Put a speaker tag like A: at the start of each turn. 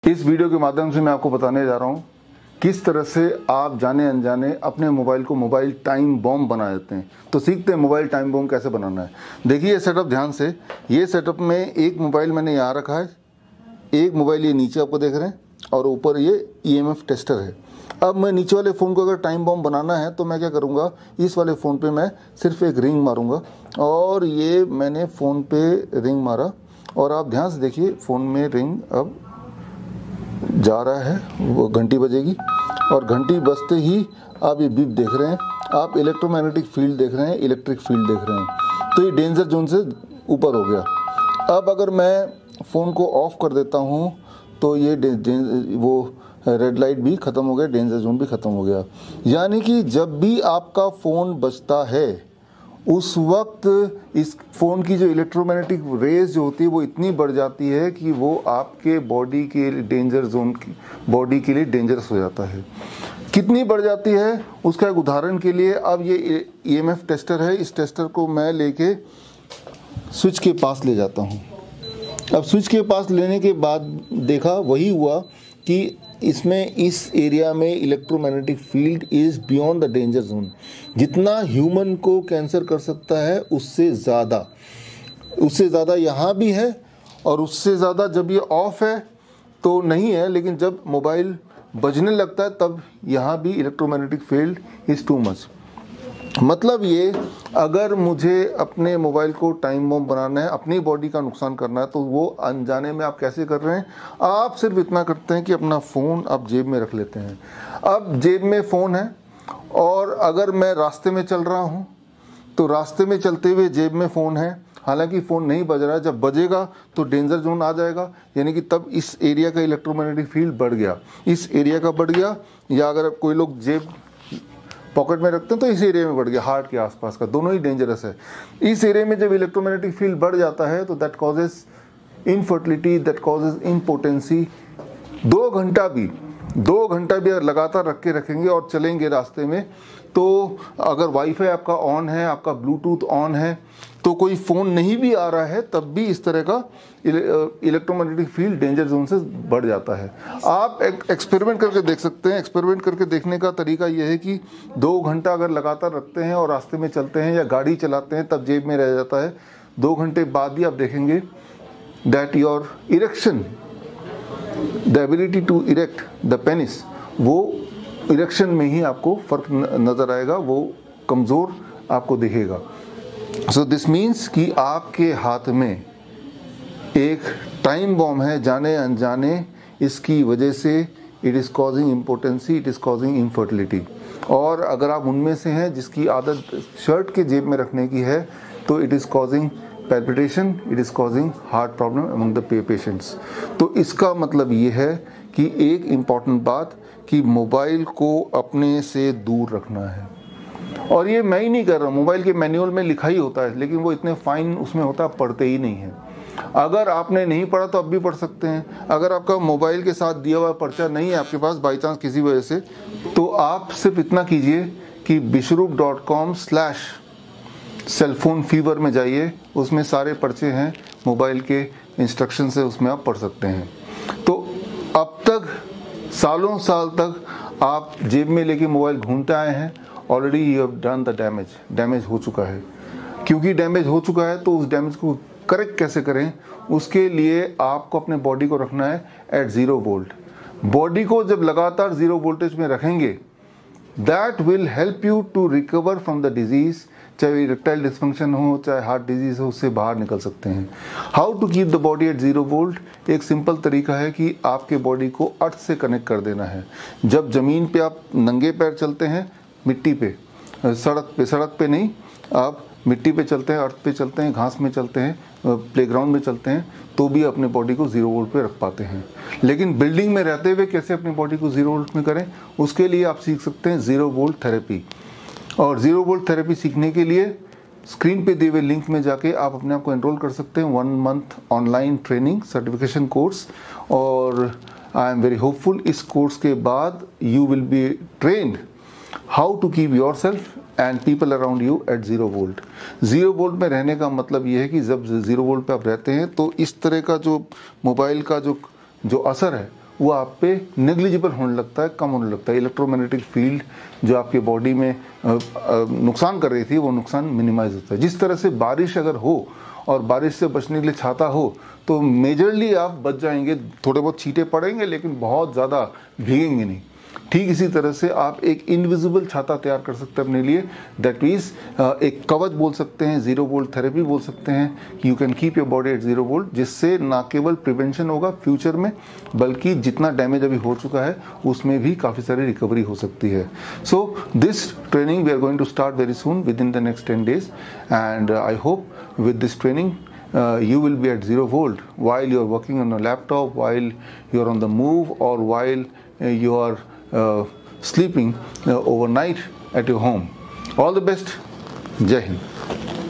A: इस वीडियो के माध्यम से मैं आपको बताने जा रहा हूँ किस तरह से आप जाने अनजाने अपने मोबाइल को मोबाइल टाइम बॉम्ब बना देते हैं। तो सीखते हैं मोबाइल टाइम बॉम्ब कैसे बनाना है। देखिए ये सेटअप ध्यान से, ये सेटअप में एक मोबाइल मैंने यहाँ रखा है, एक मोबाइल ये नीचे आपको देख रहे हैं और ऊपर ये EMF टेस्टर है। अब मैं नीचे वाले फ़ोन को अगर टाइम बॉम्ब बनाना है तो मैं क्या करूँगा, इस वाले फ़ोन पे मैं सिर्फ एक रिंग मारूँगा और ये मैंने फ़ोन पे रिंग मारा और आप ध्यान से देखिए फ़ोन में रिंग अब जा रहा है, वो घंटी बजेगी और घंटी बजते ही आप ये बीप देख रहे हैं, आप इलेक्ट्रोमैग्नेटिक फील्ड देख रहे हैं, इलेक्ट्रिक फील्ड देख रहे हैं। तो ये डेंजर जोन से ऊपर हो गया। अब अगर मैं फ़ोन को ऑफ़ कर देता हूँ तो ये वो रेड लाइट भी ख़त्म हो गया, डेंजर जोन भी ख़त्म हो गया। यानी कि जब भी आपका फ़ोन बजता है उस वक्त इस फ़ोन की जो इलेक्ट्रोमैग्नेटिक रेज जो होती है वो इतनी बढ़ जाती है कि वो आपके बॉडी के डेंजर जोन की बॉडी के लिए डेंजरस हो जाता है। कितनी बढ़ जाती है उसका एक उदाहरण के लिए, अब ये EMF टेस्टर है, इस टेस्टर को मैं लेके स्विच के पास ले जाता हूँ। अब स्विच के पास लेने के बाद देखा वही हुआ कि इसमें इस एरिया में electromagnetic field is beyond the danger zone. जितना ह्यूमन को कैंसर कर सकता है उससे ज़्यादा यहाँ भी है और उससे ज़्यादा जब ये ऑफ है तो नहीं है, लेकिन जब मोबाइल बजने लगता है तब यहाँ भी electromagnetic field is too much. मतलब ये अगर मुझे अपने मोबाइल को टाइम बॉम्ब बनाना है, अपनी बॉडी का नुकसान करना है, तो वो अनजाने में आप कैसे कर रहे हैं। आप सिर्फ इतना करते हैं कि अपना फ़ोन आप जेब में रख लेते हैं। अब जेब में फ़ोन है और अगर मैं रास्ते में चल रहा हूँ तो रास्ते में चलते हुए जेब में फ़ोन है, हालांकि फ़ोन नहीं बज रहा है। जब बजेगा तो डेंजर जोन आ जाएगा, यानी कि तब इस एरिया का इलेक्ट्रोमैग्नेटिक फील्ड बढ़ गया, इस एरिया का बढ़ गया। या अगर कोई लोग जेब पॉकेट में रखते हैं तो इस एरिया में बढ़ गया, हार्ट के आसपास का, दोनों ही डेंजरस है। इस एरिया में जब इलेक्ट्रोमैग्नेटिक फील्ड बढ़ जाता है तो that causes infertility, that causes impotency. 2 घंटा भी अगर लगातार रख के रखेंगे और चलेंगे रास्ते में, तो अगर वाईफाई आपका ऑन है, आपका ब्लूटूथ ऑन है, तो कोई फ़ोन नहीं भी आ रहा है तब भी इस तरह का इलेक्ट्रोमैग्नेटिक फील्ड डेंजर जोन से बढ़ जाता है। आप एक्सपेरिमेंट करके देख सकते हैं। एक्सपेरिमेंट करके देखने का तरीका यह है कि 2 घंटा अगर लगातार रखते हैं और रास्ते में चलते हैं या गाड़ी चलाते हैं तब जेब में रह जाता है। 2 घंटे बाद ही आप देखेंगे that your erection, the ability to erect the penis, वो इरेक्शन में ही आपको फ़र्क नज़र आएगा, वो कमज़ोर आपको दिखेगा। सो दिस मीन्स कि आपके हाथ में एक टाइम बॉम्ब है जाने अनजाने। इसकी वजह से it is causing impotency, it is causing infertility. और अगर आप उनमें से हैं जिसकी आदत शर्ट के जेब में रखने की है तो it is causing palpitation, it is causing heart problem among the patients. तो इसका मतलब ये है कि एक इम्पॉर्टेंट बात कि मोबाइल को अपने से दूर रखना है। और ये मैं ही नहीं कर रहा हूँ, मोबाइल के मैनुअल में लिखा ही होता है, लेकिन वो इतने फाइन उसमें होता है, पढ़ते ही नहीं है। अगर आपने नहीं पढ़ा तो अब भी पढ़ सकते हैं। अगर आपका मोबाइल के साथ दिया हुआ पर्चा नहीं है आपके पास बाई चांस किसी वजह से, तो आप सिर्फ इतना कीजिए कि bishrup.com/cellphone-fever में जाइए, उसमें सारे पर्चे हैं, मोबाइल के इंस्ट्रक्शन से उसमें आप पढ़ सकते हैं। तो अब तक सालों साल तक आप जेब में लेके मोबाइल घूमते आए हैं, already you have done the damage हो चुका है। क्योंकि डैमेज हो चुका है तो उस डैमेज को करेक्ट कैसे करें, उसके लिए आपको अपने बॉडी को रखना है एट 0 वोल्ट। बॉडी को जब लगातार 0 वोल्टेज में रखेंगे that will help you to recover from the disease. चाहे इरेक्टाइल डिस्फंक्शन हो, चाहे हार्ट डिजीज़ हो, उससे बाहर निकल सकते हैं। How to keep the body at 0 volt, एक सिंपल तरीका है कि आपके बॉडी को अर्थ से कनेक्ट कर देना है। जब ज़मीन पे आप नंगे पैर चलते हैं, मिट्टी पे, सड़क पे नहीं, आप मिट्टी पे चलते हैं, अर्थ पे चलते हैं, घास में चलते हैं, प्लेग्राउंड में चलते हैं, तो भी अपने बॉडी को 0 वोल्ट पे रख पाते हैं। लेकिन बिल्डिंग में रहते हुए कैसे अपनी बॉडी को 0 वोल्ट में करें, उसके लिए आप सीख सकते हैं 0 वोल्ट थेरेपी। और 0 वोल्ट थेरेपी सीखने के लिए स्क्रीन पे दिए हुए लिंक में जाके आप अपने आप को एनरोल कर सकते हैं। 1 month online training certification course. और आई एम वेरी होपफुल इस कोर्स के बाद you will be trained how to keep yourself and people around you at 0 volt. 0 volt में रहने का मतलब ये है कि जब 0 वोल्ट पे आप रहते हैं तो इस तरह का जो मोबाइल का जो असर है वो आप पे नेग्लिजिबल होने लगता है, कम होने लगता है। इलेक्ट्रोमैग्नेटिक फील्ड जो आपके बॉडी में नुकसान कर रही थी वो नुकसान मिनिमाइज होता है। जिस तरह से बारिश अगर हो और बारिश से बचने के लिए छाता हो तो मेजरली आप बच जाएंगे, थोड़े बहुत छींटे पड़ेंगे लेकिन बहुत ज़्यादा भीगेंगे नहीं। ठीक इसी तरह से आप एक इनविजिबल छाता तैयार कर सकते हैं अपने लिए, दैट मीन्स एक कवच बोल सकते हैं, 0 वोल्ट थेरेपी बोल सकते हैं। You can keep your body at 0 volt, जिससे ना केवल प्रिवेंशन होगा फ्यूचर में, बल्कि जितना डैमेज अभी हो चुका है उसमें भी काफ़ी सारी रिकवरी हो सकती है। So this training we are going to start very soon within the next 10 days, and I hope with this training you will be at 0 volt while you are working on a laptop, while you are on the move, or while you are sleeping overnight at your home. All the best. Jai Hind.